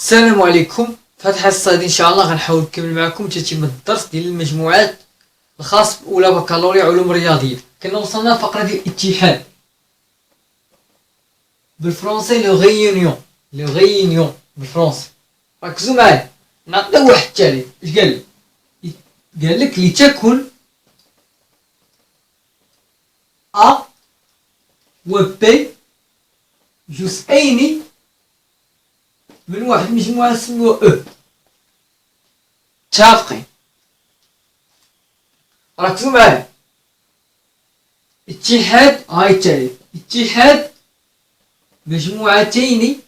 السلام عليكم. في هاد الحصه هادي ان شاء الله غنحاول نكمل معكم تتم الدرس ديال المجموعات الخاص باولى بكالوريا علوم رياضيه. كنا وصلنا لفقره ديال الاتحاد بالفرنسي لو غيونيون بالفرنسي. ركزوا معايا، نعطيو واحد التعريف. اش قال لك؟ قال لك لتكن ا و بي جزئين من واحد المجموعة سموها او. متفقين؟ ركزوا معايا. اتحاد، هاي التعريف: اتحاد مجموعتين،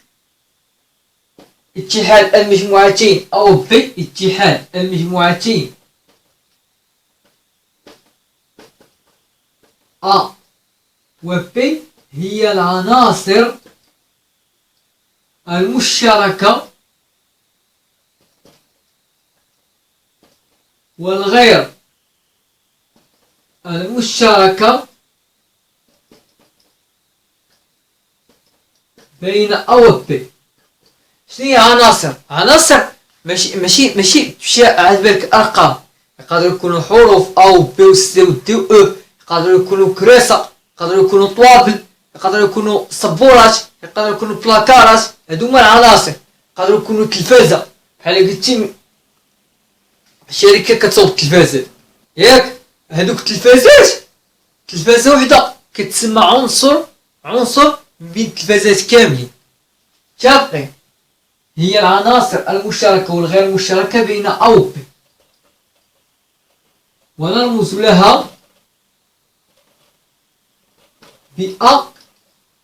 اتحاد المجموعتين او بي، اتحاد المجموعتين ا و بي هي العناصر المشتركة والغير المشتركة بين أ و بي. شنو هي عناصر؟ عناصر ماشي تمشي عاد بالك ارقام، يقدروا يكونوا حروف او بي و سي و دي و او، يقدروا يكونوا كراسة، يقدروا يكونوا طوابل، يقدروا يكونوا سبورات، يقدروا يكونوا بلاكارات. هادو هما العناصر. يقدروا يكونوا تلفازة، بحال قلتي شركة كتصوب التلفازات، ياك؟ هادوك التلفازات، تلفازة وحدة كتسمى عنصر من بين التلفازات كاملين. متفقين؟ هي العناصر المشتركة والغير المشتركة بين أ و بي، ونرمز لها بأ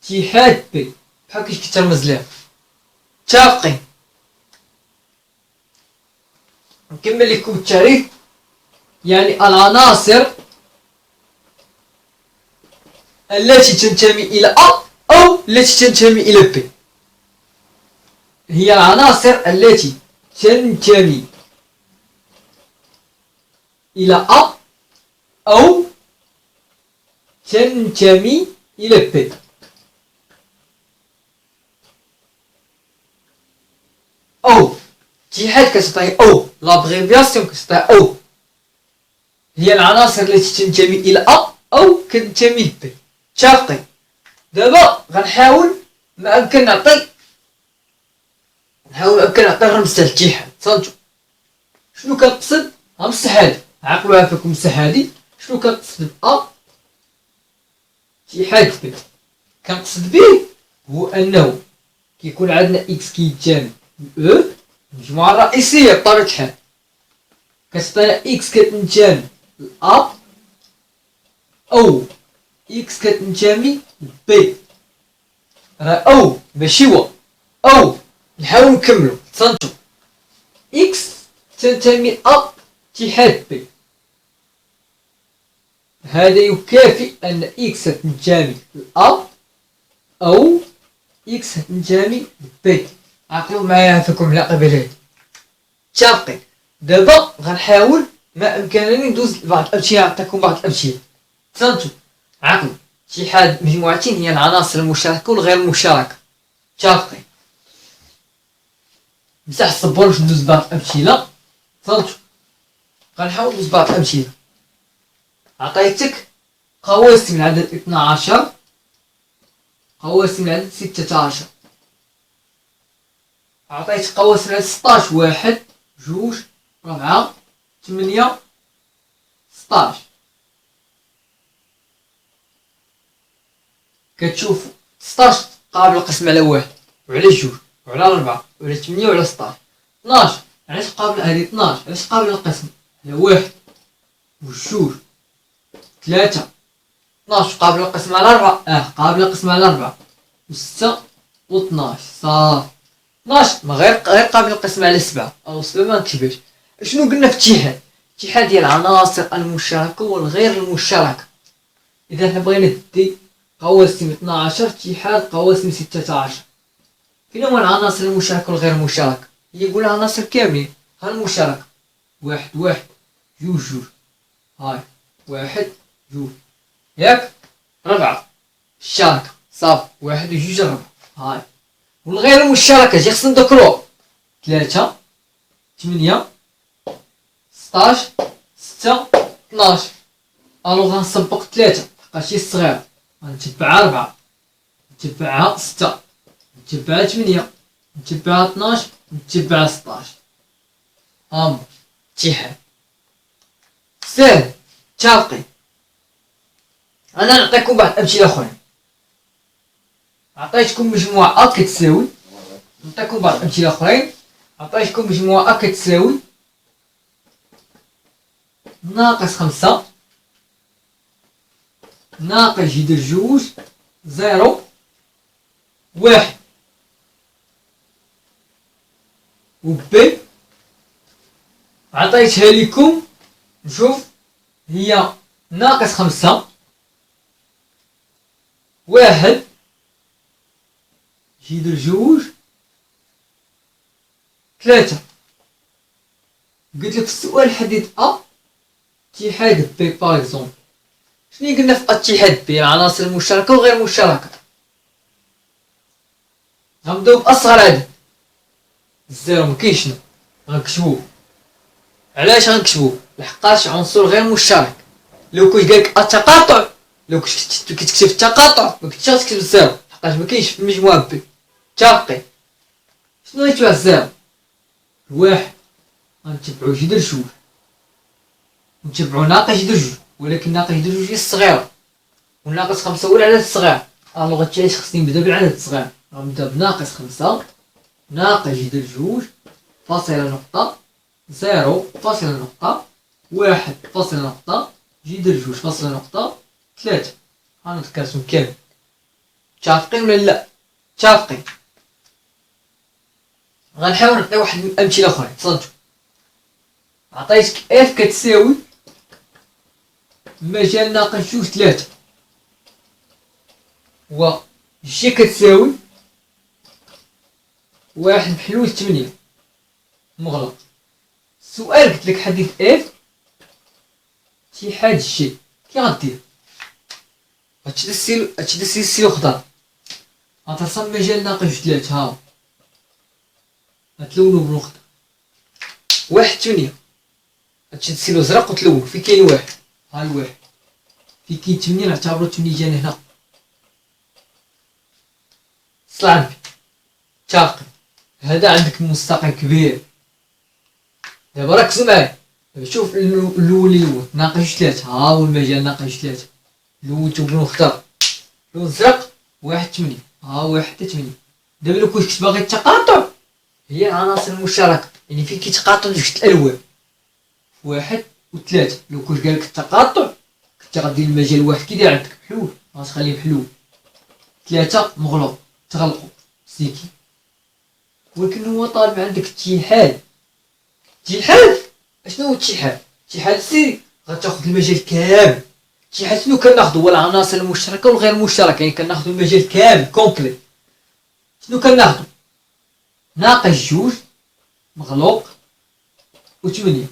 اتحاد بي. بحال كيفاش كترمز لها؟ متفقين؟ نكمل لكم التعريف. يعني العناصر التي تنتمي إلى أ أو التي تنتمي إلى بي. هي العناصر التي تنتمي إلى أ أو تنتمي إلى بي. أو اتحاد كتعطي أو، لابغيبياسيون كتعطي أو. هي العناصر التي تنتمي إلى أ أو كتنتمي لبي. متفقين؟ دابا غنحاول ما أمكن نعطي رمز تاع الاتحاد. صنتو شنو كنقصد؟ غنمسح هادي، عقلوها فيكم، مسح هادي. شنو كنقصد بأ اتحاد بي؟ كنقصد بيه هو أنه كيكون عندنا إكس كيتجمع أو، المجموعة الرئيسية بطبيعة الحال كتعطينا إكس كتنتمي لأ أو إكس كتنتمي لبي. راه أو ماشي و أو. نحاول نكملو. تصنتو إكس تنتمي لأ اتحاد بي، هذا يكافئ أن إكس تنتمي لأ أو إكس تنتمي لبي. عقلوا معايا فيكم على قبل هادي. متفقين؟ دابا غنحاول ما امكانني ندوز لبعض الامثله، نعطيكم بعض الامثله. تصنتو عقلوا. اتحاد مجموعتين هي العناصر المشتركه والغير المشتركه. متفقين؟ مسح الصبور باش ندوز بعض الامثله. تصنتو غنحاول ندوز بعض الامثله. عطيتك قواسم العدد 12، قواسم العدد 16، عطيت قواسم العدد 16، 1 2 4 8 16. كتشوف 16 قابل القسم على 1 وعلى 2 وعلى 4 وعلى 8 وعلى 16. 12 علاش قابل هذه 12؟ علاش قابل القسم على 1 و 2 3. 12 قابل القسم على 4، قابل القسم على 4 و 6 و 12. صافي. 12 ما غير قابل القسم على 7 او 7 ما نكتبهاش. شنو قلنا في اتحاد؟ اتحاد ديال العناصر المشتركه والغير المشتركه. اذا حنا بغينا ندي قواسم 12 اتحاد قواسم 16. فين هما العناصر المشتركه والغير المشتركه؟ هي يقول عناصر كاملين. ها المشتركه 1 1 2 2، هاي 1 2، ياك؟ 4 الشاركه صافي 1 و 2 4، هاي. والغير المشتركه جي خصنا نذكروها. 3 8 16 6 12. الوغ غنسبق 3 لحقاش هي الصغيرة، غنتبعها 4 نتبعها 6 نتبعها 8 نتبعها 12 نتبعها 16. اتحاد ساهل متفقين. انا نعطيكم بعض الامثله اخرين. عطيتكم مجموعه ا كتساوي، نعطيكم بعض الامثله اخرين. عطيتكم مجموعه ا كتساوي ناقص 5 ناقص جذر 2 0 1. و بي عطيتها لكم، نشوف هي ناقص 5 1 جذر 2 3. قلت لك في السؤال حدد ا اتحاد بي باغ اكزومبل. شنو قلنا في اتحاد بي؟ العناصر المشتركه وغير المشتركه. غنبداو باصغر عدد الزيرو، مكاينش شنو غنكتبوه. علاش غنكتبوه؟ لحقاش عنصر غير مشترك. لو كنت قالك التقاطع، لو كنت كتكتب التقاطع ما كنتش غتكتب الزيرو، لحقاش مكاينش في المجموعه بي. متفقين؟ شنو يتبع الزيرو؟ الواحد غنتبعو جذر 2 نتبعو ناقص جذر 2، ولكن ناقص جذر 2 هي الصغيره وناقص 5 هو العدد الصغير. الوغ هادشي خصني نبدا بالعدد الصغير. غنبدا بناقص 5 ناقص جذر 2 فاصلة نقطة 0 فاصلة نقطة 1 فاصلة نقطة جذر 2 فاصلة نقطة 3. غنتكاسو كامل. متفقين ولا لا؟ متفقين. غنحاول نعطي واحد من الامثله اخرين. تصنتو عطيتك اف كتساوي مجال ناقص 2 3 و جي كتساوي 1 محلول 8 مغلق. السؤال قلت لك حدد اف اتحاد جي، كي غدير؟ غتشد السيلو خضر، غترسم مجال ناقص 3 ها غتلونو بالخضر. 1 8 غتشد السيلو زرق وتلون. فين كاين 1؟ ها الواحد. فين كاين 8 نعتبرو 8 جاني هنا. صلع بي. متفقين. هذا عندك مستقيم كبير. دابا ركزوا معايا. شوف الاول ناقص 3 ها هو المجال ناقص 3. لونتو بلون خضر لون زرق 1 8 ها 1 حتى 8. دابا لو كنت باغي التقاطع هي العناصر المشتركه، يعني فين كيتقاطعوا جوج الالوان 1 و 3. لو كنت قالك التقاطع كنت غدير المجال 1 كي داير عندك محلول غتخليه محلول، 3 مغلوق تغلقوا سيكي. ولكن هو طالب عندك اتحاد. اتحاد اشنو هو الاتحاد؟ اتحاد سي غتاخذ المجال كامل. اتحاد شنو كناخذ؟ هو العناصر المشتركه والغير المشتركه، يعني كناخذ المجال كامل كومبلي. شنو كناخذ؟ ناقص 2 مغلوق و 8.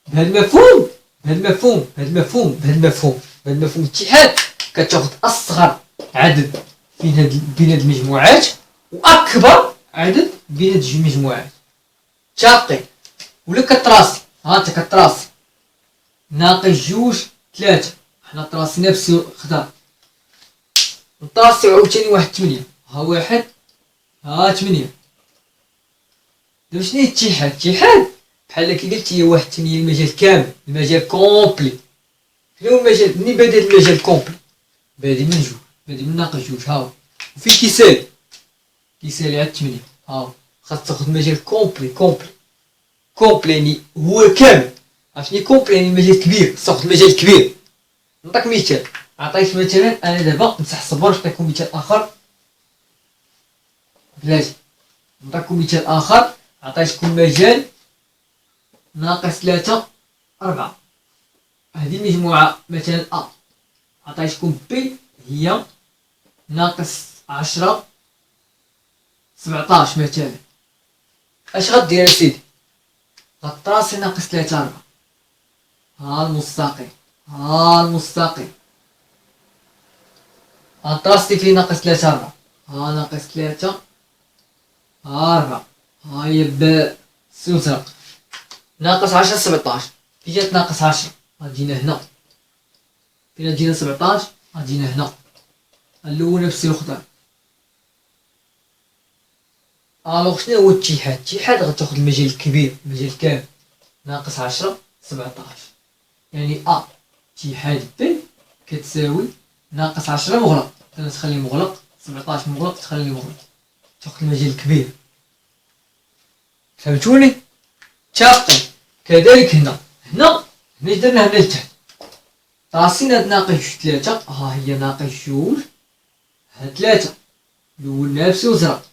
بهذا المفهوم بهذا المفهوم الاتحاد كتاخذ اصغر عدد بين هاد المجموعات واكبر عدد بين هاد جوج مجموعات. متفقين؟ ولا كتراسي ها انت كتراسي ناقص 2 3 حنا تراسينا بسي خضر، نطراسيو عاوتاني 1 8 ها 1 ها 8. دابا شنو هي الاتحاد؟ الاتحاد بحال كي قلت هي 1 8 المجال كامل، المجال كومبلي. شنو هو المجال؟ منين بدا المجال كومبلي؟ بادي من جوج، بادي من ناقص 2 ها هو. وفين كيسالي على 8 ها هو. خاص تاخذ مجال كومبلي يعني هو كامل. عرفتني كومبلي يعني مجال كبير، خاص تاخذ مجال كبير. نعطيك مثال. عطيت مثلا انا دابا نمسح الصبور نعطيكم مثال اخر بلاتي. نعطيكم مثال اخر. عطيتكم مجال ناقص 3 4. هذه مجموعة مثلا ا. عطيتكم بي هي ناقص 10 17 مثلا. اش غدير اسيدي؟ غطراسي ناقص 3 4 ها المستقيم غطراسي فيه ناقص 3 4 ها ناقص 3 4 هاي باء سوسرق ناقص 10 17 كي جات ناقص 10 غتجينا هنا فين جينا 17 غتجينا هنا الأولى نفس الخطأ. الوغ شنو هو الاتحاد؟ الاتحاد غتاخد المجال الكبير المجال كامل ناقص 10 17 يعني أ اتحاد بي كتساوي ناقص 10 مغلق تخلي مغلق 17 مغلق تخلي مغلق تاخد المجال الكبير. فهمتوني؟ تاقي كذلك هنا درنا هنا لتحت راسين هاد ناقص 3 ها هي ناقص 2 ها 3 الأول نفسي وزرق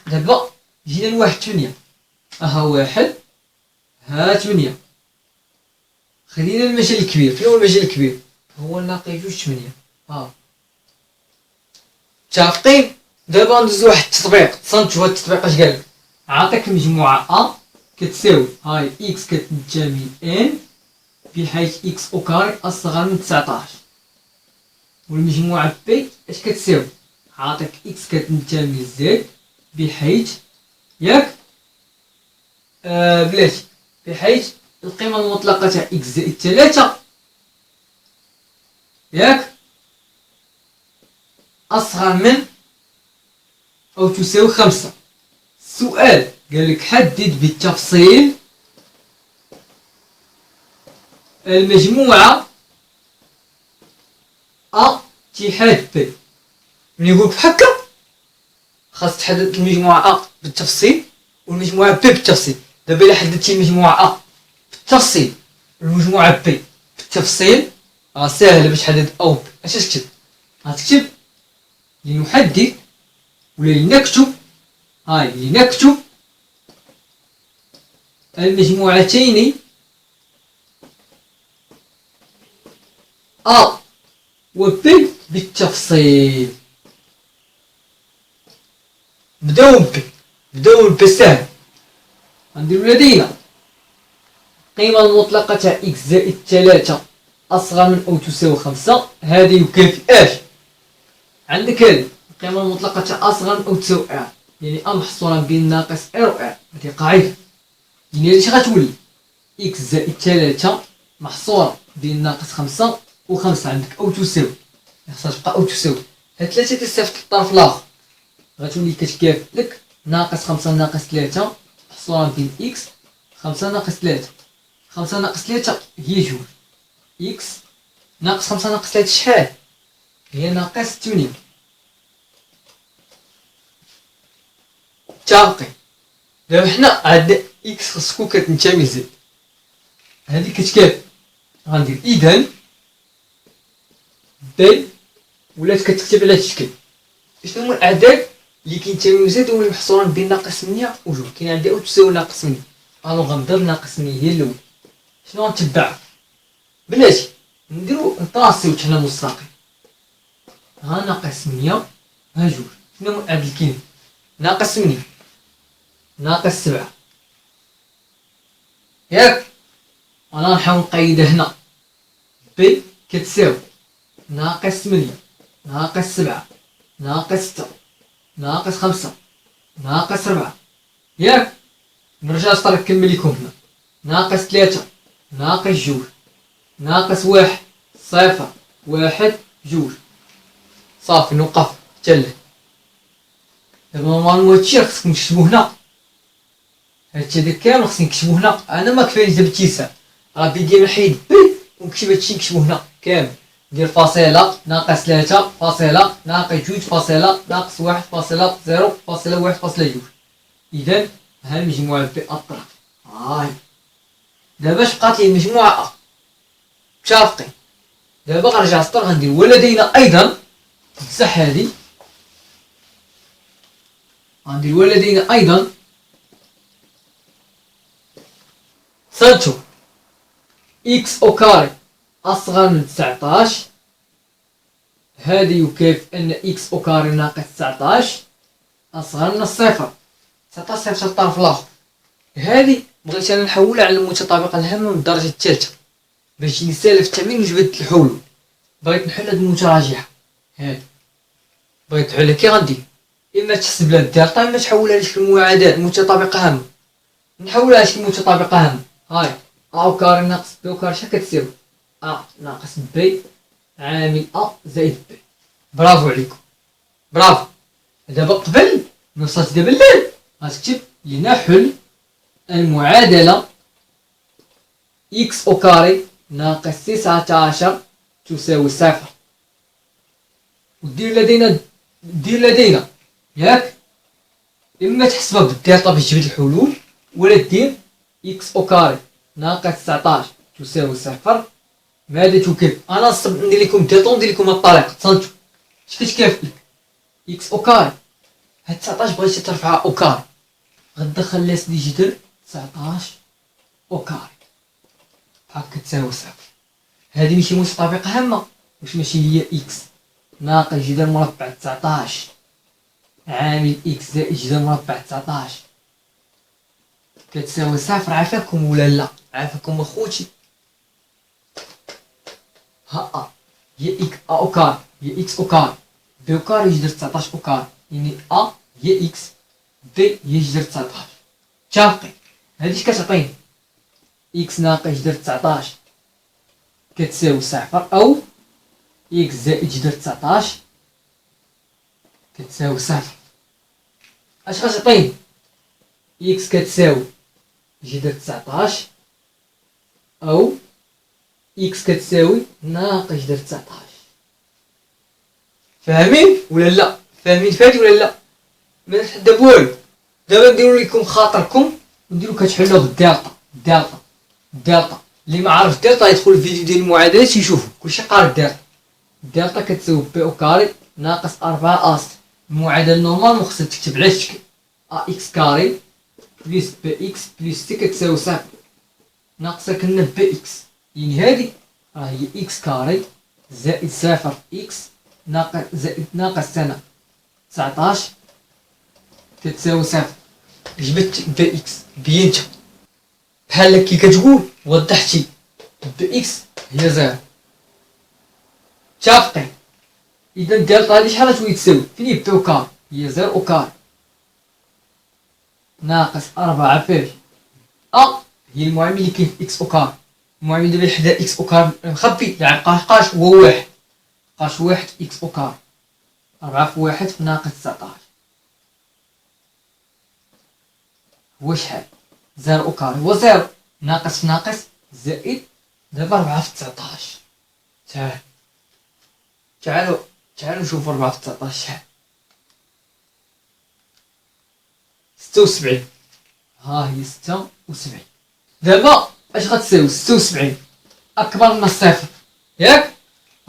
دابا جينا لواحد 8 ها 1 ها 8 خلينا المجال الكبير. فين هو المجال الكبير؟ هو ناقص 8 ها متفقين. دابا ندوزو واحد التطبيق تصنتو هاد التطبيق اش قالك عطاك المجموعة أ كتساوي هاي إكس كتنتمي لإن بحيث إكس أو كاري أصغر من 19 والمجموعة بي اش كتساوي عطاك إكس كتنتمي لزد بحيث ياك بلاتي بحيث القيمة المطلقة تاع إكس زائد 3 ياك أصغر من أو تساوي 5. السؤال قالك حدد بالتفصيل المجموعة أ اتحاد بي. من يقولك هكا خاص تحدد المجموعة أ بالتفصيل والمجموعة بي بالتفصيل. دابا إلا حددتي المجموعة أ بالتفصيل والمجموعة بي بالتفصيل ساهلة باش تحدد أو بي. اش تكتب؟ غتكتب لنحدد ولا لنكتب هاي لنكتب المجموعتين أ و بي بالتفصيل. بداو بي سهل. غنديرو لدينا القيمة المطلقة تاع إكس زائد 3 أصغر من أو تساوي 5 هذا يكافئ اش؟ عندك هذه القيمة المطلقة تاع أصغر من أو تساوي ا يعني أ محصورة بين ناقص ار و ا. هذه قاعدة يعني اش غتولي إكس زائد 3 محصورة بين ناقص 5 و 5 عندك أو تساوي خاصها تبقى أو تساوي هاد 3 تستافد الطرف الآخر غتولي كتكافئ لك ناقص 5 ناقص 3 محصورة بين إكس 5 ناقص 3 5 ناقص 3 هي 2 إكس ناقص 5 ناقص 3 شحال؟ هي ناقص 8. متفقين. دابا حنا عندنا إكس خصكو كتنتمي لزد هادي كتكافئ غندير إذن بي ولات كتكتب على هاد الشكل. شنو هما الأعداد اللي كينتميو لزد هما محصورين بين ناقص 8 و 2؟ كاين عندي أو تساوي ناقص 8 الوغ غنضرب ناقص 8 هي الأولى. شنو غنتبع؟ بلاتي نديرو نطراسيو حنا مستقيم ها ناقص 8 ها 2. شنو هما الأعداد اللي كاينين؟ ناقص 8 ناقص 7 ياك. أنا نحاول نقيدها هنا بي كتساوي ناقص 8 ناقص 7 ناقص 6 ناقص 5 ناقص 4 ياك. نرجع نسطر نكمل لكم هنا ناقص 3 ناقص 2 ناقص 1 0 1 2 صافي نوقف تله. دابا نورمالمون هادشي راه خصكم تكتبو هنا هادشي هذا كامل خصني نكتبو هنا. انا ما كفاينيش دابا التيسان راه بيدي نحيد بي ونكتب هادشي نكتبو هنا كامل. ندير فاصلة ناقص 3 فاصلة ناقص 2 فاصلة ناقص 1 فاصلة 0 فاصلة 1 فاصلة 2. إذا ها المجموعة بي الطرف هاي. دابا اش بقات لي المجموعة أ متفقين. دابا غنرجع للسطر غندير ولدينا أيضا نمسح هادي غندير ولدينا أيضا سالتو إكس أو كاري أصغر من 19 هذا يكافئ أن إكس أو كاري ناقص 19 أصغر من الصفر. 19 صيفط الطرف الآخر. هذه بغيت أنا نحولها على المتطابقة الهامة من الدرجة الثالثة باش يجيني سالب في التمرين وجبدت الحلول. بغيت نحل هاد المتراجعة هادي بغيت نحلها كي غندير اما تحسب لها الدالتا اما تحولها لشكل معادله متطابقه هامه. نحولها لشكل متطابقه هامه. هاي ا كاري ناقص بي كاري شحال كتساوي؟ ا ناقص بي عامل ا زائد بي. برافو عليكم برافو. دابا قبل ما وصلت دابا الليل غتكتب لنحل المعادله اكس او كاري ناقص 19 تساوي صفر. ودير لدينا ياك اما تحسبها بالدالتا باش تجبد الحلول ولا دير اكس او كاري ناقص 19 تساوي صفر. ماذا تكيف؟ انا ندير لكم الدالتا وندير لكم الطريقه تصنتو اش كتكافئ لك. اكس او كاري هاد 19 بغيتي ترفعها او كاري غتدخل لاس دي جدر 19 او كاري هاكا تساوي صفر. هادي ماشي متطابقه هامه واش ماشي هي اكس ناقص جذر مربع 19 عامل اكس زائد جذر مربع 19 كتساوي صفر. عافاكم ولا لا؟ عافاكم اخوتي. ها هي اكس او كار هي اكس او كار بي او كار جذر 19 او كار يعني ا هي اكس بي هي جذر 19. متفقين؟ هادي اش كتعطيني؟ اكس ناقص جذر 19 كتساوي صفر او اكس زائد جذر 19 كتساوي صفر. اش غتعطيني؟ اكس كتساوي جذر 19 او اكس كتساوي ناقص جذر 19. فاهمين ولا لا؟ فاهمين فهادي ولا لا؟ ما نتحدى بوالو. دابا نديرو لكم خاطركم ونديرو كتحلوها بالدالتا. اللي ما عارف الدالتا يدخل الفيديو ديال المعادلات يشوفو كلشي قاري الدالتا. الدالتا كتساوي بي او كاري ناقص 4 اس. المعادله نورمال خصها تكتب على الشكل ا اكس كاري بلس بي اكس بلس سي كتساوي صفر ناقصه كنا بي اكس يعني هادي راه هي اكس كاري زائد صفر اكس ناقص زائد ناقص سنة 19 كتساوي صفر. جبت بي اكس بينتها بحال كي كتقول وضحتي بي اكس هي زيرو. متفقين؟ اذا الدالتا هادي شحال غتولي تساوي؟ فين هي بي او كار؟ هي زيرو او كار ناقص 4 بي ا هي المعامل اللي كاين في اكس او كار. المعامل دابا حدا اكس او كار مخبي يعني مبقاش هو واحد بقاش واحد اكس او كار 4 في واحد في ناقص 19 هو شحال؟ زيرو او كار هو زيرو ناقص في ناقص زائد دابا 4 في 19. تعالوا نشوفوا 4 في 19 شحال؟ 76. ها هي 76. دابا اش غتساوي 76 اكبر من الصفر ياك؟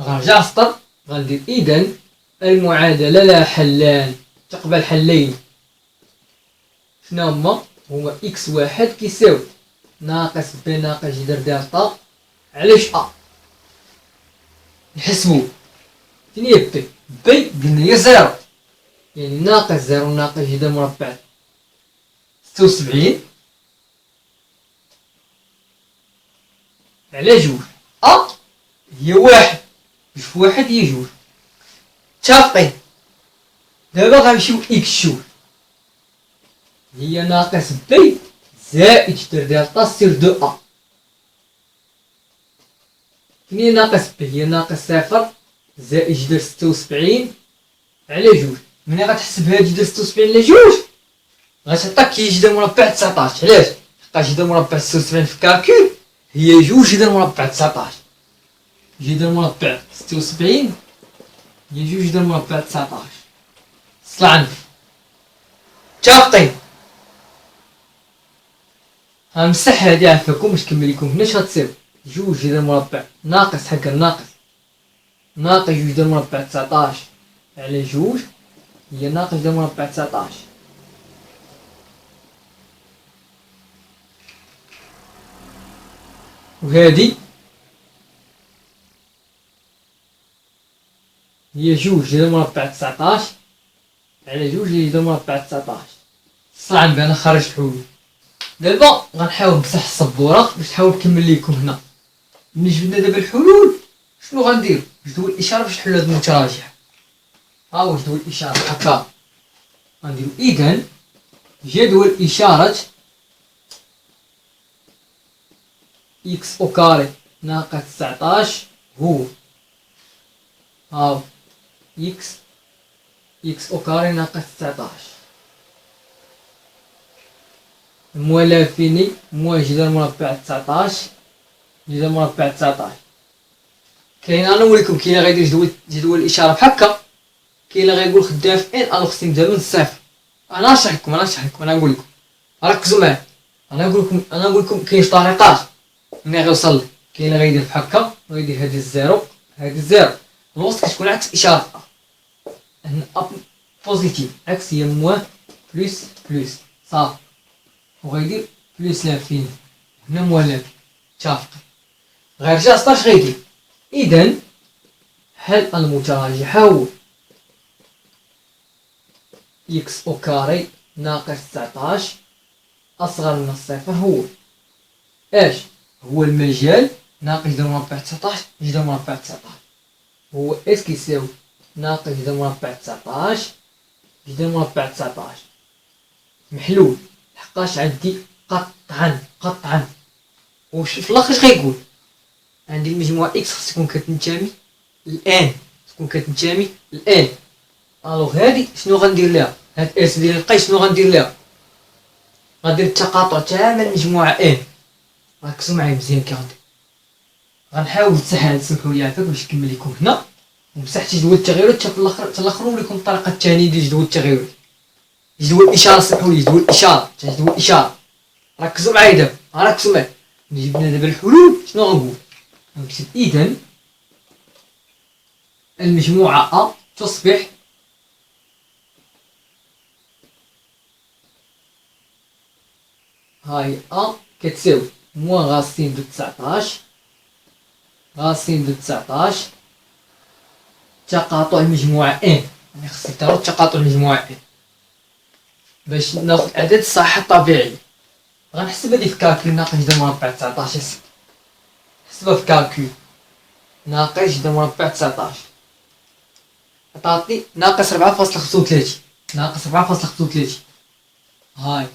غنرجع للسطر غندير اذا المعادله لها حلان تقبل حلين. شنو هما اكس واحد كيساوي ناقص بي ناقص جذر دالتا علاش ا. نحسبو فين هي بي قلنا هي زيرو يعني ناقص زيرو ناقص جذر مربع 76 على جوج. ا هي واحد جوج في واحد هي جوج. متفقين؟ دابا غنمشيو اكس شوف هي ناقص بي زائد جذر دالتا سير دو ا. فين هي ناقص بي؟ هي ناقص صفر زائد جذر 76 على جوج. ملي غتحسب هاد جذر 76 على جوج غتعطيك هي جذر مربع 19. علاش؟ حيت جذر مربع 76 في الكالكول هي جوج جذر مربع 19. جذر مربع 76 هي جوج جذر مربع 19. صل عندي. متفقين؟ غنمسح هادي عافاكم باش نكمل لكم هنا اش غتساوي. جوج جذر مربع ناقص حق الناقص ناقص جوج جذر مربع 19 على جوج هي ناقص جذر مربع 19. وهادي هي جوج جذر مربع 19 على جوج جذر مربع 19. صعب انا خرجت حلول. دابا غنحاول نمسح السبوره باش نحاول نكمل لكم هنا. ملي جبنا دابا الحلول شنو غندير؟ جدول الاشاره باش نحلو هاد المتراجع. ها هو جدول الاشاره هكا غنديرو إذا جدول إشارة إكس أو كاري ناقص 19 هو هاو إكس أو كاري ناقص 19 موالاه فيني موال جذر مربع 19 جذر مربع 19. كاين انا نوريكم كاين اللي غيدير جدول الاشاره بحال هكا، كاين اللي غيقول خدام في ان الوغ خصني نبدا من الصفر. انا نشرح لكم انا نقول لكم ركزوا معايا. انا نقول لكم كاين طريقات ملي غيوصل لك. كاين اللي غيدير بحال هكا غيدير هذه الزيرو هذه الزيرو الوسط كتكون عكس اشاره هنا اب بوزيتيف عكس هي موان بلس صافي، وغيدير بلس لانفيني هنا موان متفقين. غيرجع 16 غيدير. اذا حل المتراجحة هو إكس أو كاري ناقص 19 أصغر من الصفر هو اش؟ هو المجال ناقص جذر مربع 19 جذر مربع 19 هو اس كيساوي ناقص جذر مربع 19 جذر مربع 19 محلول، لحقاش عندي قطعا وش في الاخر اش غيقول؟ عندي المجموعة اكس خص تكون كتنتمي الان تكون كتنتمي الان. الوغ هادي شنو غندير لها؟ هاد اس ديال القي شنو غندير لها؟ غندير التقاطع تاع المجموعة ان. ركزوا معايا مزيان كي غندير. غنحاول نسهل سمحوا لي عافاك باش نكمل لكم هنا ومسحت جدول التغيرات حتى في الاخر نوريكم الطريقة الثانية ديال جدول التغيرات. جدول الاشارة سمحوا لي جدول الاشارة جدول الاشارة. ركزوا معايا دابا ركزوا معايا. جبنا دابا الحلول شنو غنقول؟ غنكتب اذا المجموعة أ تصبح هاي أ كتساوي موان غاسين دو 19 غاسين دو 19 تقاطع المجموعة ان. يعني خصني نختارو تقاطع المجموعة ان باش ناخد عدد الصحيحة الطبيعية. غنحسب هادي في كالكول ناقص جذر مربع 19 حسبها في كالكول ناقص جذر مربع 19 عطاتني ناقص 4.35 ناقص 4.35 هاي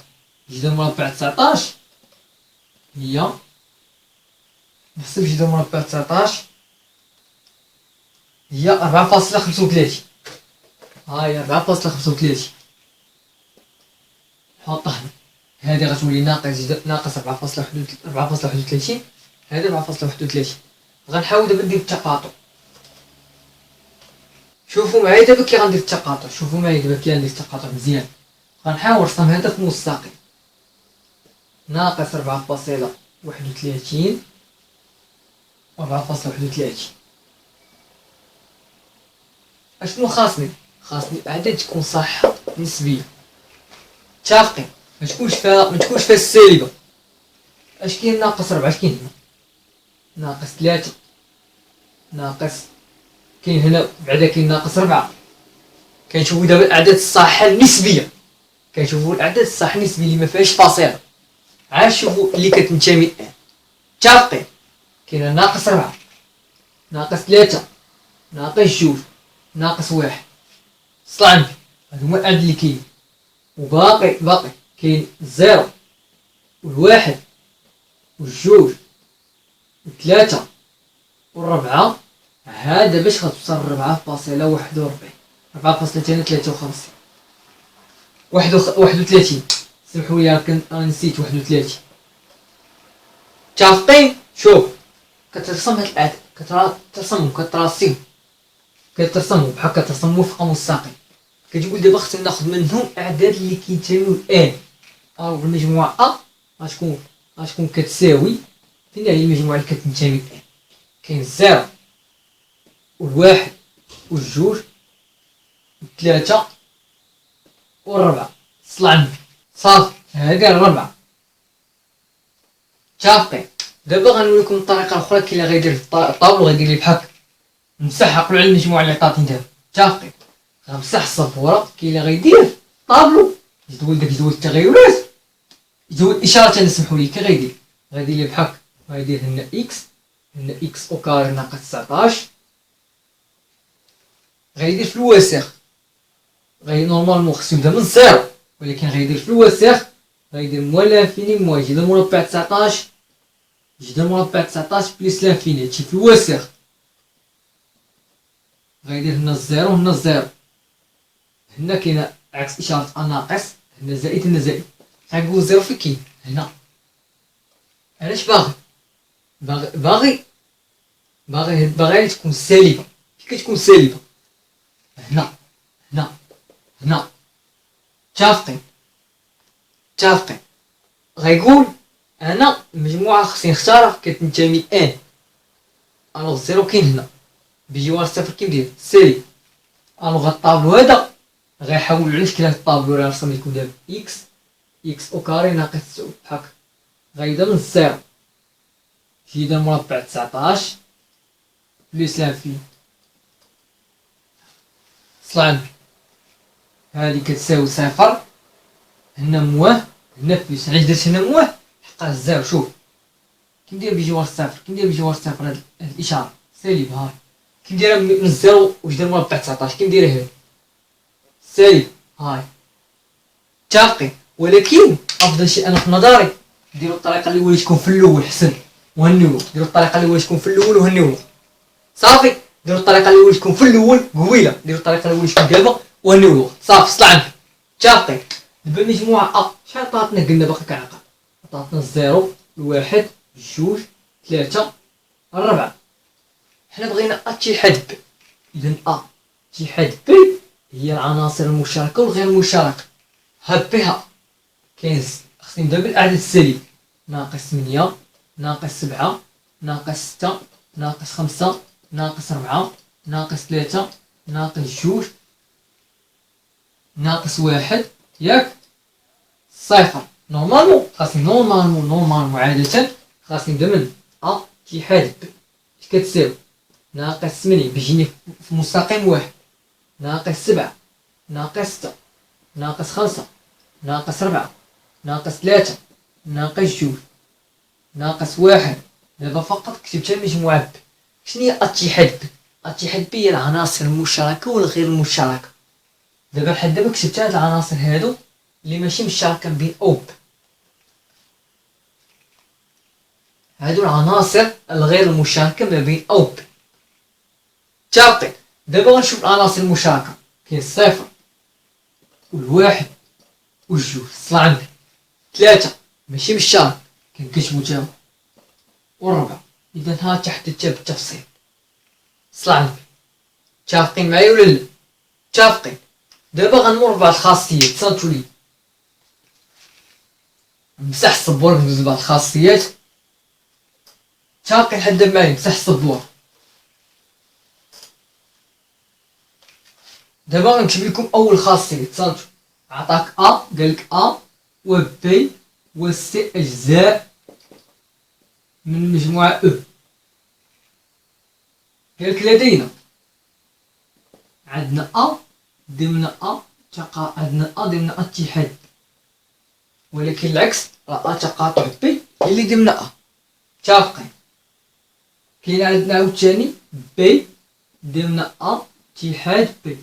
جذر مربع 19 هي نحسب جذر مربع 19 هي 4.35 هاي 4.35 نحطها هنا. هادي غتولي ناقص 4.31 هادي 4.31. غنحاول دابا ندير التقاطع. شوفوا معايا دابا كي غندير التقاطع شوفوا معايا دابا كي غندير التقاطع مزيان. غنحاول نرسم هدف مستقيم ناقص 4.31 4.31. اشنو خاصني؟ خاصني الاعداد تكون صحيحة نسبية متفقين ما تكونش فيها السالبة. اش كاين ناقص 4 اش كاين هنا؟ ناقص 3 ناقص كاين هنا بعدا كاين ناقص 4. كنشوفو دابا الاعداد الصحيحة النسبية كنشوفو الاعداد الصحيحة النسبية اللي ما فيهاش فاصلة. عاد شوفو اللي كتنتمي الان متفقين. كاين ناقص 4 ناقص 3 ناقص 2 ناقص 1 وصل عندي. هادو هما الاعداد اللي كاين وباقي كاين الزيرو والواحد والجوج والثلاثة والربعة. هذا باش غتوصل 4.41 4.53 31. سمحوا لي انا نسيت 31 متفقين. شوف كترسم هاد الاعداد كترسمهم بحال كترسم وفق مستقيم. كتقول دابا خصني ناخذ منهم الاعداد اللي كينتميو الان. الوغ المجموعة ا غتكون كتساوي فين هي المجموعة اللي كتنتمي الان؟ كاين الزيرو والواحد والجوج والثلاثة والربعة. وصل عندي صافي هادي الربعة متفقين. دابا غنوريكم الطريقة الأخرى. كاين اللي غيدير الطابلو غيدير لي بحال هكا نمسح عقلو على المجموعة اللي عطاتني دابا متفقين. غنمسح السبورة. كاين اللي غيدير طابلو جدول التغيرات جدول الإشارات. أنا سمحوا لي كي غيدير لي بحال هكا غيدير هنا إكس أو كاري ناقص 19 غيدير في الوسخ غادي نورمالمون خصو يبدا من الزيرو، ولكن غيدير في الوسخ غيدير موان لانفيني موان جذر مربع 19 جذر مربع 19 بليس لانفيني، هادشي في الوسخ. غيدير هنا الزيرو هنا الزيرو، هنا كاينه عكس اشاره الناقص، هنا زائد هنا زائد، غنقول الزيرو فين كاين هنا. علاش باغي تكون سالبه. كي كتكون سالبه هنا هنا هنا متفقين. غيقول انا المجموعه خصني نختارها كتنتمي ان، الوغ الزيرو كاين هنا بجوار صفر كيدير سالب. الوغ الطابلو هذا غيحول على شكل هاد الطابلو اللي رسم لكم دابا اكس او كاري ناقص 9 هكا. غيبدا من الزيرو جذر مربع 19 بليس لانفيني صلع هادي كتساوي صفر، هنا مواه هنا بليس. علاش درت هنا مواه؟ حقا الزيرو شوف كي ندير بجوار الصفر هاد الاشاره سالب، هاي كي نديرها من الزيرو وجذر مربع 19 كي نديرها هادي سالب هاي متفقين. ولكن افضل شيء انا في نظري ديروا الطريقه اللي وليتكم في الاول حسن وهنيو، ديروا الطريقه اللي وليتكم في الاول وهنيو صافي. ديروا الطريقه اللي وليتكم في الاول قويله، ديروا الطريقه اللي وليتكم دابا وهنيو صافي صلع عندك متفقين. دابا المجموعه ا شحال عطاتنا؟ قلنا باقي كنعقل، عطاتنا الزيرو الواحد جوج ثلاثه الربعه. حنا بغينا ا تيحاد ب، اذا ا تيحاد ب هي العناصر المشتركه والغير المشتركه. هاد بها كاين خصني نبدا بالاعداد السالبه، ناقص 8 ناقص 7 ناقص 6 ناقص 5 ناقص 4 ناقص 3 ناقص 2 ناقص 1 ياك صفر. نورمالمون خاصني نورمالمون عادة خاصني نبدا من ا تيحاد ب اش كتساوي ناقص 8 بيجيني في مستقيم واحد، ناقص 7 ناقص 6 ناقص 5 ناقص 4 ناقص 3 ناقص 2 ناقص 1. دابا فقط كتبت المجموعة ب. شنو هي الاتحاد ب؟ الاتحاد ب هي العناصر المشتركة والغير المشتركة. دابا بحال دابا كتبت هاد العناصر هادو اللي ماشي مشتركة بين او ب، هادو العناصر الغير المشتركة ما بين او ب متفقين. دابا غنشوف العناصر المشتركة، كاين الصفر والواحد والجوج صلع عندك، 3 ماشي مشترك كنكتبو تا هو، والربع. اذا ها تحددتها بالتفصيل صلع عندك. متفقين معايا ولا لا؟ متفقين. دابا غنمر ببعض الخاصيات تصنتو لي، نمسح السبورة ندوز بعض الخاصيات. متفقين لحد دابا معايا؟ نمسح السبورة. دابا غنكتب لكم اول خاصية تصنتو، عطاك ا قالك ا و بي و سي اجزاء من المجموعة او. قالك لدينا عندنا ا ضمن ا عندنا ا ضمن اتحاد، ولكن العكس راه ا تقاطع بي هي اللي ضمن ا متفقين. كاين عندنا عاوتاني بي ضمن ا اتحاد بي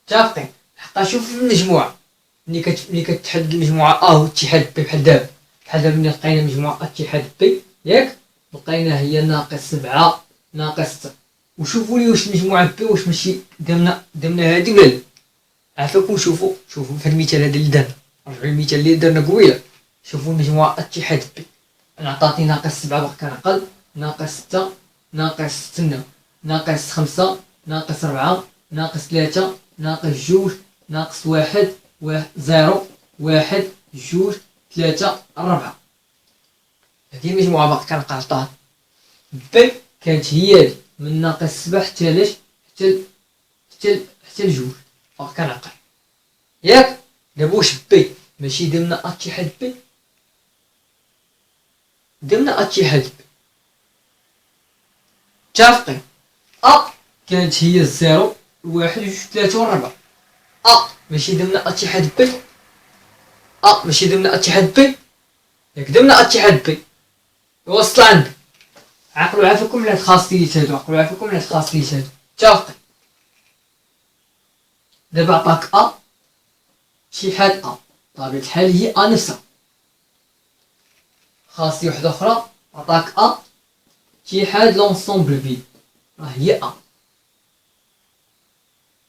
متفقين. حقا شوف في المجموعة ملي كتحدد المجموعة ا واتحاد بي بحال دابا ملي لقينا مجموعة اتحاد بي ياك لقينا هي ناقص 7 ناقص 6. وشوفوا لي واش المجموعة بي واش ماشي ضمن هادي ولا لا. عافاكم شوفوا في المثال هذا اللي درنا، رجعوا المثال اللي درنا قويله. شوفوا المجموعة اتحاد بي انا عطاتني ناقص 7 باقي كنعقل، ناقص 6 ناقص 6 ناقص 5 ناقص 4 ناقص 3 ناقص 2 ناقص 1 0 1 2 3 4. هذه المجموعة باقي كنعقل. بي كانت هي هذه من ناقص 7 حتى لاش حتى لجوج باقي كنعقل ياك. دابا واش بي ماشي ضمن اتحاد بي؟ ضمن اتحاد بي متفقين. ا كانت هي الزيرو الواحد جوج ثلاثة والربعة. ا ماشي ضمن اتحاد بي، ا ماشي ضمن اتحاد بي ياك ضمن اتحاد بي. وصل عندك. عقلوا عافاكم على هاد الخاصيات هادو، عقلوا عافاكم على هاد الخاصيات هادو متفقين. دابا عطاك أ اتحاد أ، بطبيعة الحال هي أ نفسها. خاصية وحدة أخرى، عطاك أ اتحاد لونسومبل فيد، راه هي أ.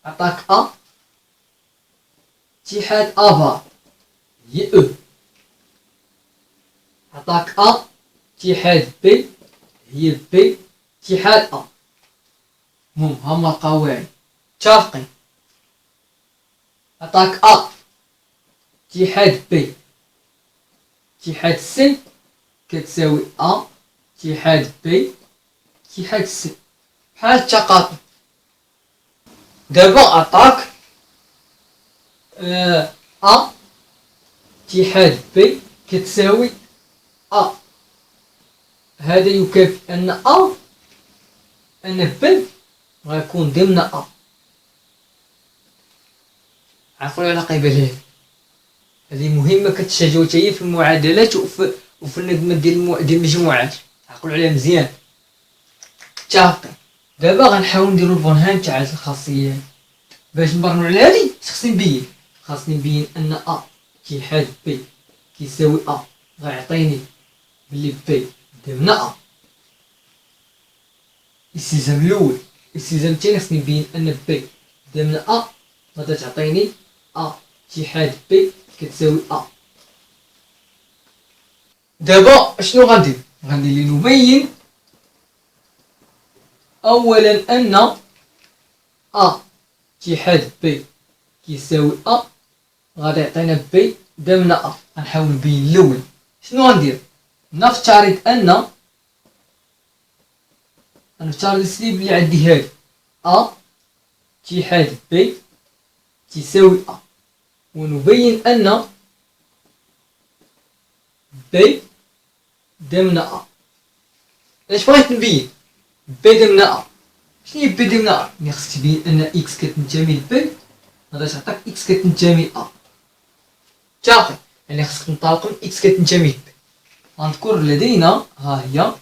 عطاك أ اتحاد أ بار، هي أو. عطاك أ اتحاد بي، هي بي اتحاد أ. المهم هما القواعد متفقين. عطاك أ اتحاد بي اتحاد سي كتساوي أ اتحاد بي اتحاد سي، بحال التقاطع. دابا عطاك أ اتحاد بي كتساوي أ، هذا يكافئ أن بي غيكون ضمن أ. عقلوا على قبل هذه مهمة كتشجعوا حتى هي في المعادلات وفي النظم ديال المجموعات، عقلوا عليها مزيان. متفقين. دابا غنحاول نديرو البرهان تاع هاد الخاصيات. باش نبرهنو على هادي خاصني نبين ان أ اتحاد بي كيساوي أ، غيعطيني بلي بي ضمن أ. الاستلزام الأول. الاستلزام الثاني خاصني نبين ان بي ضمن أ، غادا تعطيني أ اتحاد بي كتساوي أ. دابا اشنو غندير لنبين اولا ان أ اتحاد بي كيساوي أ، غادي يعطينا بي ضمن أ. غنحاول نبين الأول. شنو غندير؟ نفترض السليب اللي عندي هادي أ اتحاد بي تساوي أ، ونبين أن بي ضمن أ. اش بغيت نبين؟ بي ضمن أ. شنو هي بي ضمن أ؟ يعني خصك تبين أن إكس كتنتمي لبي، غادي تعطيك إكس كتنتمي لأ. متفقين؟ يعني خصك تنطلق من إكس كتنتمي لبي. غنذكر لدينا ها هي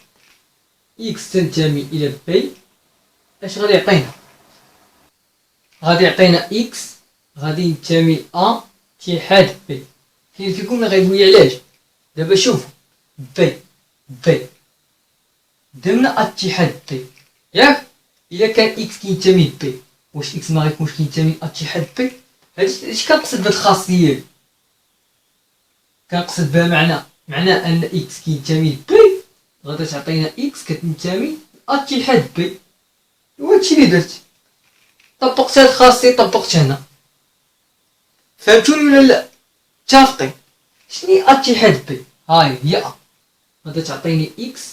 إكس تنتمي إلى بي. اش غادي يعطينا؟ غادي يعطينا إكس غادي ينتمي أ اتحاد بي. كاين فيكم اللي غيقول لي علاش؟ دابا شوفوا، بي ضمن اتحاد بي، ياك؟ الا كان اكس كينتمي لبي، واش اكس ما غيكونش كينتمي لاتحاد بي؟ هادشي اش كنقصد بهاد الخاصيه؟ كنقصد بها معنى ان اكس كينتمي لبي غادا تعطينا اكس كتنتمي لاتحاد بي. وهادشي اللي درت، طبقت هاد الخاصيه، طبقت هنا. فهمتوني ولا لا؟ متفقين. شنو هي اتحاد بي؟ هاي هي أ، غادا تعطيني إكس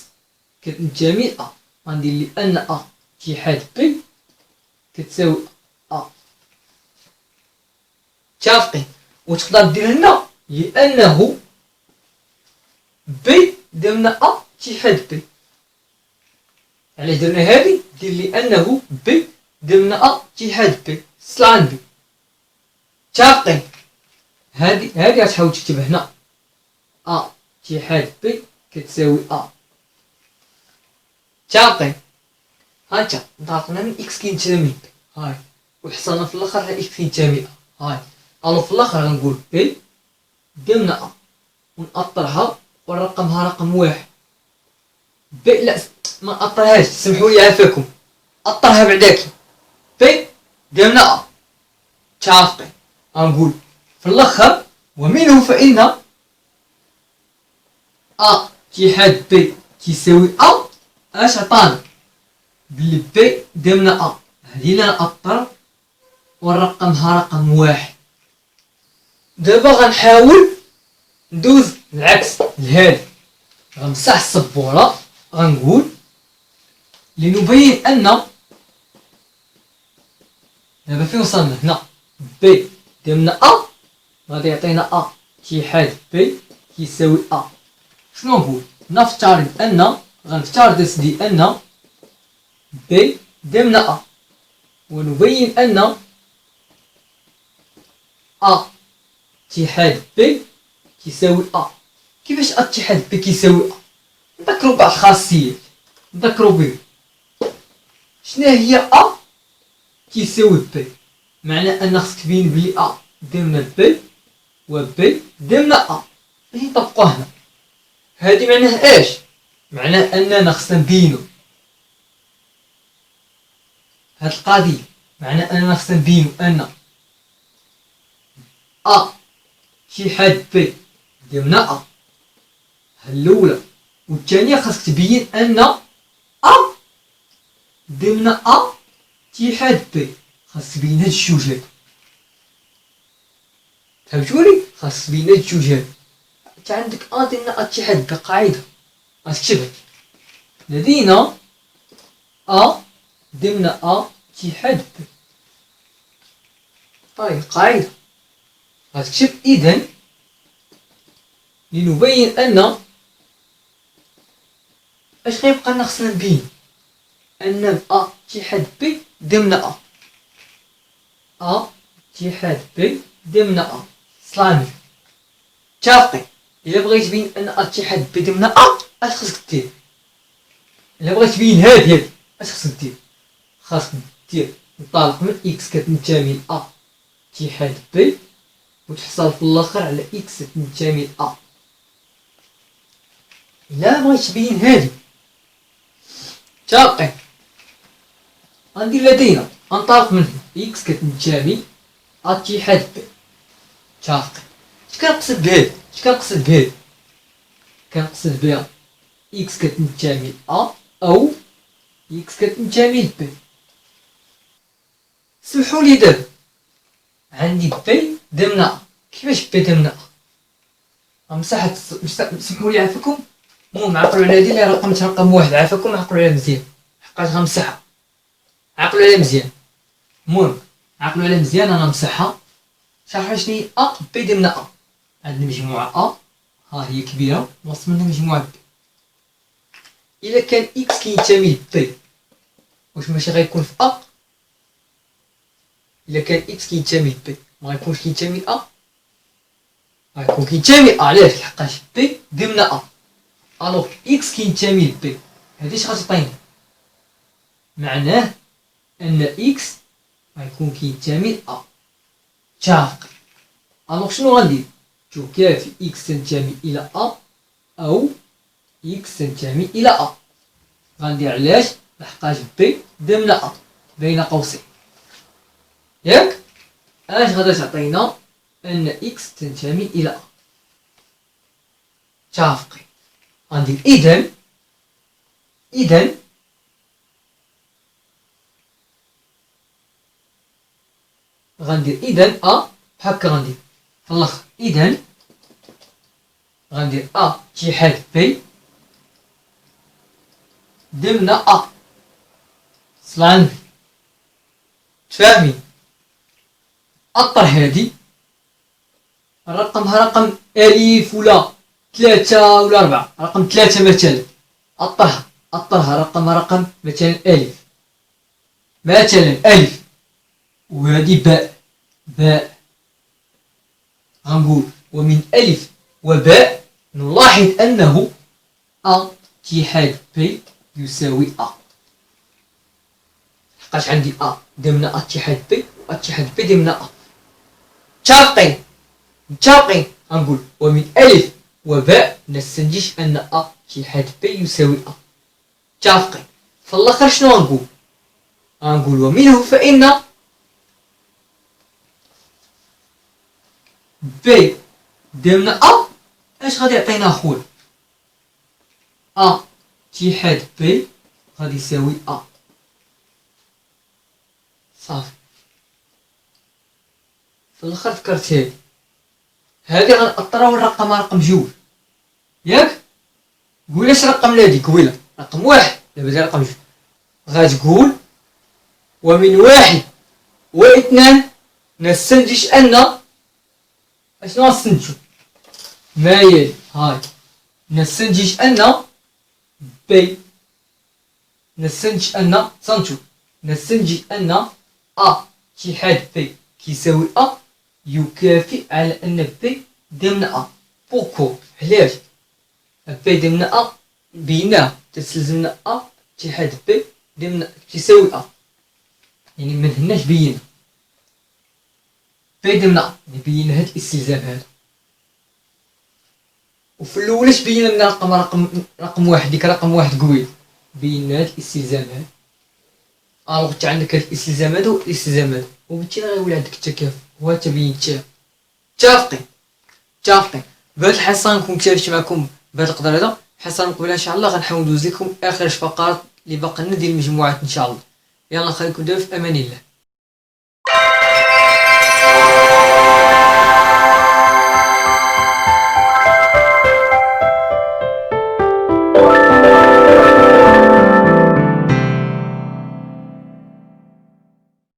كتنتمي لأ. غندير لي أن أ اتحاد بي كتساوي أ. متفقين. وتقدر دير هنا لأنه بي ضمن أ اتحاد بي. علاش درنا هادي؟ دير لأنه بي ضمن أ اتحاد بي، سلان بي. متفقين. هادي غتحاول تكتب هنا أ اتحاد بي كتساوي أ. متفقين. هانتا انطلقنا من إكس كينتمي لبي، هاي، وحصلنا في الآخر على إكس كينتمي أ، هاي. ألو في الآخر غنقول بي ضمن أ، ونأطرها ونرقمها رقم واحد. بي لا ما نأطرهاش، سمحولي عافاكم، أطرها بعداك. بي ضمن أ. متفقين. غنقول في الآخر ومنه فإن أ اتحاد بي تساوي أ. اش عطانا؟ بلي بي ضمن أ، هادي اللي نأطر ونرقمها رقم واحد. دابا غنحاول ندوز العكس لهادي. غنمسح السبورة، غنقول لنبين أن دابا فين وصلنا؟ هنا بي ضمن أ غادي يعطينا أ اتحاد بي كيساوي أ. شنو نقول؟ غنفترض أسدي أن بي ضمن أ، ونبين أن أ اتحاد بي كيساوي أ. كيفاش أ اتحاد بي كيساوي أ؟ نذكرو بعض الخاصيات، نذكرو بهم. شنو هي أ كيساوي بي؟ معنى أن خصك تبين بلي أ ضمن بي و بي ضمن أ. باش نطبقو هنا هادي معناه اش؟ معناه أننا خصنا نبينو هاد القضية، معناه أننا خصنا نبينو أن أ شي حاد بي ضمن أ الأولى، والثانية خاصك تبين أن أ ضمن أ اتحاد بي. خاصك تبين هاد الجوج هادو، فهمتوني؟ خاصك تبين هاد الجوج هادو. انت عندك أ ضمن أ اتحاد بي قاعدة غتكتبها لدينا أ ضمن أ اتحاد بي، هاي قاعدة غتكتب إذن لنبين أن اش غيبقى لنا خصنا نبين أن أ اتحاد بي ضمن أ اتحاد بي ضمن أ. سلامي متفقين؟ إلا بغيت تبين أن أ اتحاد بي ضمن أ اش خصك دير؟ إلا بغيت تبين هادي اش خصك دير؟ خاصك دير انطلق من إكس كتنتمي ل أ اتحاد بي وتحصل في الآخر على إكس تنتمي ل أ. إلا بغيت تبين هادي متفقين؟ غندير لدينا انطلق من إكس كتنتمي اتحاد بي. متفقين؟ اش كنقصد بهاد؟ اش كنقصد بهاد؟ كنقصد بها إكس كتنتمي ل أ أو إكس كتنتمي ل بي. سمحولي دابا عندي بي ضمن أ. كيفاش بي ضمن أ؟ غنمسح سمحولي عافاكم، المهم عقلوا على هادي اللي رقم واحد، عافاكم عقلوا عليها مزيان حقاش غنمسحها، عقلوا عليها مزيان. المهم عقلوا عليها مزيان، انا نمسحها. شرحوا شنو هي أ بي ضمن أ. عندنا مجموعة أ ها هي كبيرة وسط منها مجموعة بي. إلا كان إكس كينتمي لبي واش ماشي غيكون في أ؟ إلا كان إكس كينتمي لبي ما غيكونش كينتمي لأ؟ غيكون كينتمي لأ. علاش؟ لحقاش بي ضمن أ. ألوغ إكس كينتمي لبي هادي اش غتعطينا؟ معناه أن إكس غيكون كينتمي لأ. متفقين؟ ألوغ شنو غندير؟ شوف كافي إكس تنتمي إلى أ أو إكس تنتمي إلى أ. غندير علاش؟ لحقاش بي ضمن أ بين قوسين، ياك؟ اش غادا تعطينا؟ أن إكس تنتمي إلى أ. متفقين؟ غندير إذن غندير إذن أ هكا غندير في الآخر. إذن غندير أ اتحاد بي ضمن أ. صلان تفاهمين؟ أطر هادي رقمها رقم ألف ولا 3 ولا 4، رقم 3 مثلا، أطرها رقمها رقم مثلا ألف، ألف، وهادي باء. غنقول ومن ألف وباء نلاحظ أنه أ اتحاد بي يساوي أ. لحقاش عندي أ ضمن أ اتحاد بي و اتحاد بي ضمن أ. متفقين؟ غنقول ومن ألف وباء نستنتج أن أ اتحاد بي يساوي أ. متفقين؟ في الآخر شنو غنقول؟ غنقول ومنه فإن بي ضمن أ اش غادي يعطينا خويا؟ أ اتحاد بي غادي يساوي أ. صافي في الاخر ذكرت هادي غنأطرها ونرقمها رقم جوج، ياك؟ قول اش رقم لهادي قبيله؟ رقم واحد، دابا داير رقم جوج. غتقول ومن واحد واثنان نستنتج أن اشنو غنستنتجو؟ ما يلي هاي نستنتج أن بي نستنتج أن صنتو نستنتج أن أ اتحاد بي كيساوي أ يكافئ على أن بي ضمن أ. بوكو علاش؟ بي ضمن أ بيناه تستلزمنا أ اتحاد بي ضمن كيساوي أ، يعني منهناش بينا. فيدمنا نبين هاد الاستلزام هذا. وفي الاول اش بين لنا رقم واحد، ديك رقم واحد قوي بينا هاد الاستلزام هذا. الوغ انت عندك هاد الاستلزام هذا والاستلزام هذا، وبالتالي غيولي عندك التكافؤ. هو تبينتيه متفقين. بهاد الحصه نكون مشارك معكم بهاد القدر هذا. الحصه المقبله ان شاء الله غنحاول ندوز لكم اخر فقرات اللي باقي لنا ديال المجموعات ان شاء الله. يلا خليكم دابا في امان الله.